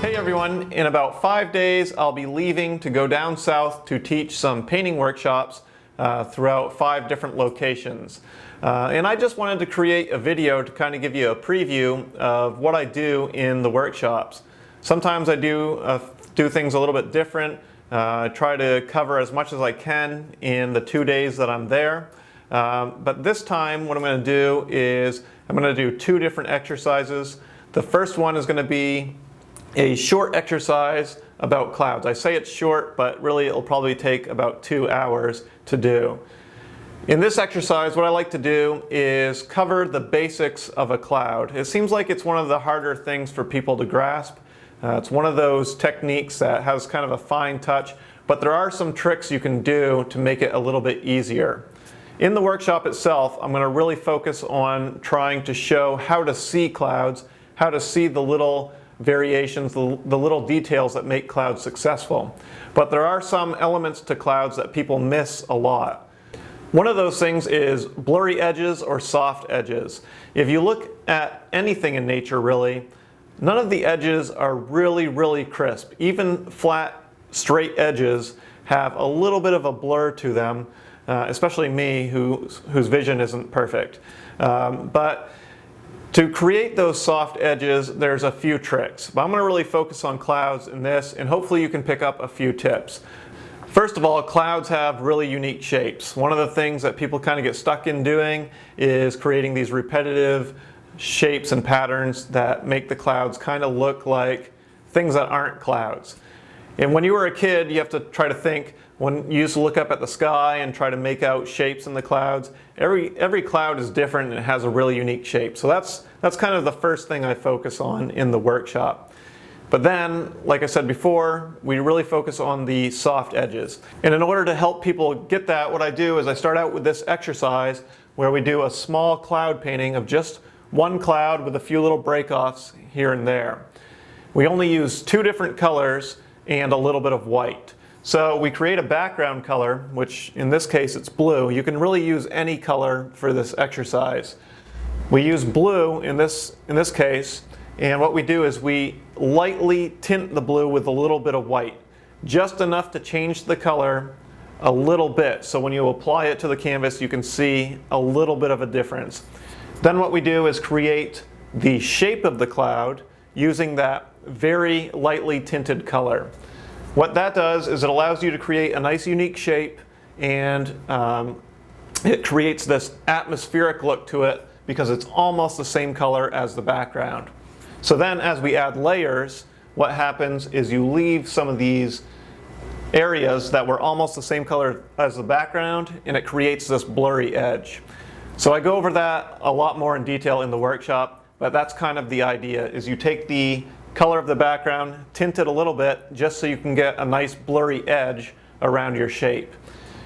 Hey everyone, in about 5 days I'll be leaving to go down south to teach some painting workshops throughout 5 different locations. And I just wanted to create a video to kind of give you a preview of what I do in the workshops. Sometimes I do things a little bit different. I try to cover as much as I can in the 2 days that I'm there. But this time what I'm going to do is I'm going to do 2 different exercises. The first one is going to be a short exercise about clouds. I say it's short, but really it'll probably take about 2 hours to do. In this exercise, what I like to do is cover the basics of a cloud. It seems like it's one of the harder things for people to grasp. It's one of those techniques that has kind of a fine touch, but there are some tricks you can do to make it a little bit easier. In the workshop itself, I'm going to really focus on trying to show how to see clouds, how to see the little variations, the little details that make clouds successful. But there are some elements to clouds that people miss a lot. One of those things is blurry edges or soft edges. If you look at anything in nature really, none of the edges are really crisp. Even flat, straight edges have a little bit of a blur to them, especially me whose vision isn't perfect. But to create those soft edges, there's a few tricks. But I'm going to really focus on clouds in this, and hopefully you can pick up a few tips. First of all, clouds have really unique shapes. One of the things that people kind of get stuck in doing is creating these repetitive shapes and patterns that make the clouds kind of look like things that aren't clouds. And when you were a kid, you have to try to think, when you used to look up at the sky and try to make out shapes in the clouds, every cloud is different and it has a really unique shape. So that's kind of the first thing I focus on in the workshop. But then, like I said before, we really focus on the soft edges. And in order to help people get that, what I do is I start out with this exercise where we do a small cloud painting of just one cloud with a few little break-offs here and there. We only use 2 different colors and a little bit of white. So we create a background color, which in this case it's blue. You can really use any color for this exercise. We use blue in this case, and what we do is we lightly tint the blue with a little bit of white, just enough to change the color a little bit. So when you apply it to the canvas, you can see a little bit of a difference. Then what we do is create the shape of the cloud using that very lightly tinted color. What that does is it allows you to create a nice unique shape, and it creates this atmospheric look to it because it's almost the same color as the background. So then as we add layers, what happens is you leave some of these areas that were almost the same color as the background, and it creates this blurry edge. So I go over that a lot more in detail in the workshop, but that's kind of the idea, is you take the color of the background, tint it a little bit just so you can get a nice blurry edge around your shape.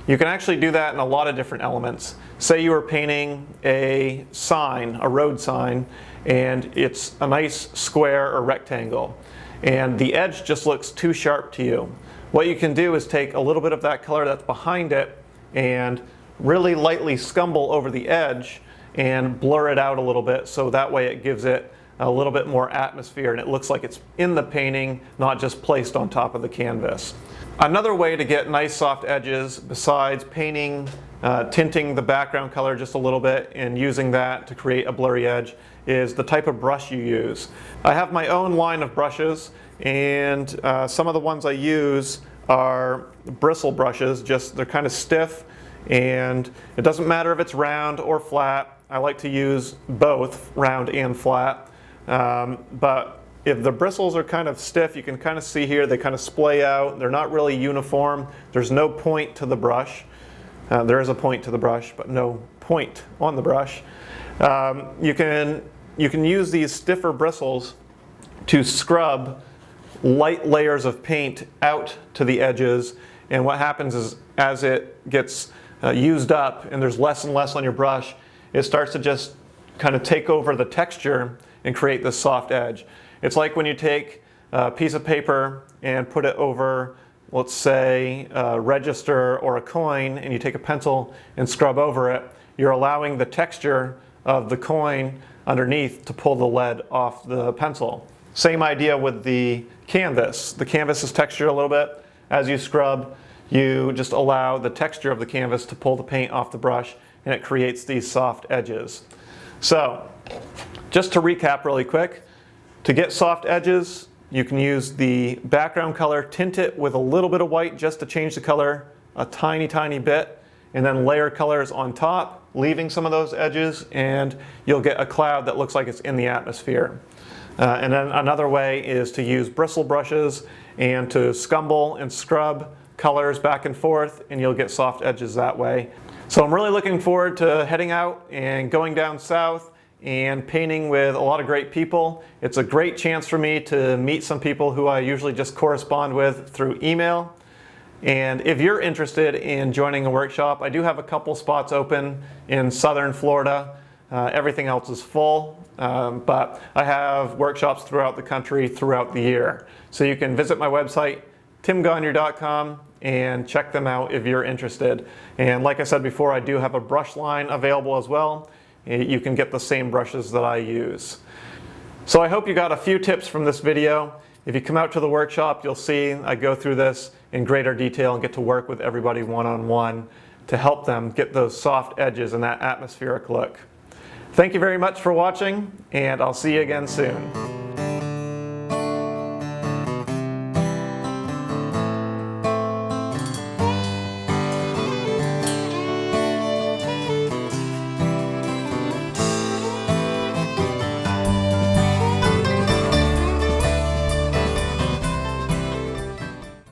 You can actually do that in a lot of different elements. Say you were painting a sign, a road sign, and it's a nice square or rectangle, and the edge just looks too sharp to you. What you can do is take a little bit of that color that's behind it and really lightly scumble over the edge and blur it out a little bit, so that way it gives it a little bit more atmosphere and it looks like it's in the painting, not just placed on top of the canvas. Another way to get nice soft edges, besides painting, tinting the background color just a little bit and using that to create a blurry edge, is the type of brush you use. I have my own line of brushes, and some of the ones I use are bristle brushes. They're kind of stiff, and it doesn't matter if it's round or flat. I like to use both round and flat. But if the bristles are kind of stiff, you can kind of see here, they kind of splay out. They're not really uniform. There's no point to the brush. There is a point to the brush, but no point on the brush. You can use these stiffer bristles to scrub light layers of paint out to the edges, and what happens is as it gets used up and there's less and less on your brush, it starts to just kind of take over the texture and create this soft edge. It's like when you take a piece of paper and put it over, let's say, a register or a coin, and you take a pencil and scrub over it, you're allowing the texture of the coin underneath to pull the lead off the pencil. Same idea with the canvas. The canvas is textured a little bit. As you scrub, you just allow the texture of the canvas to pull the paint off the brush, and it creates these soft edges. So, just to recap really quick, to get soft edges, you can use the background color, tint it with a little bit of white just to change the color a tiny, tiny bit, and then layer colors on top, leaving some of those edges, and you'll get a cloud that looks like it's in the atmosphere. And then another way is to use bristle brushes and to scumble and scrub colors back and forth, and you'll get soft edges that way. So I'm really looking forward to heading out and going down south and painting with a lot of great people. It's a great chance for me to meet some people who I usually just correspond with through email. And if you're interested in joining a workshop, I do have a couple spots open in southern Florida. Everything else is full, but I have workshops throughout the country throughout the year. So you can visit my website, timgagnon.com, and check them out if you're interested. And like I said before, I do have a brush line available as well. You can get the same brushes that I use. So I hope you got a few tips from this video. If you come out to the workshop, you'll see I go through this in greater detail and get to work with everybody one-on-one to help them get those soft edges and that atmospheric look. Thank you very much for watching, and I'll see you again soon.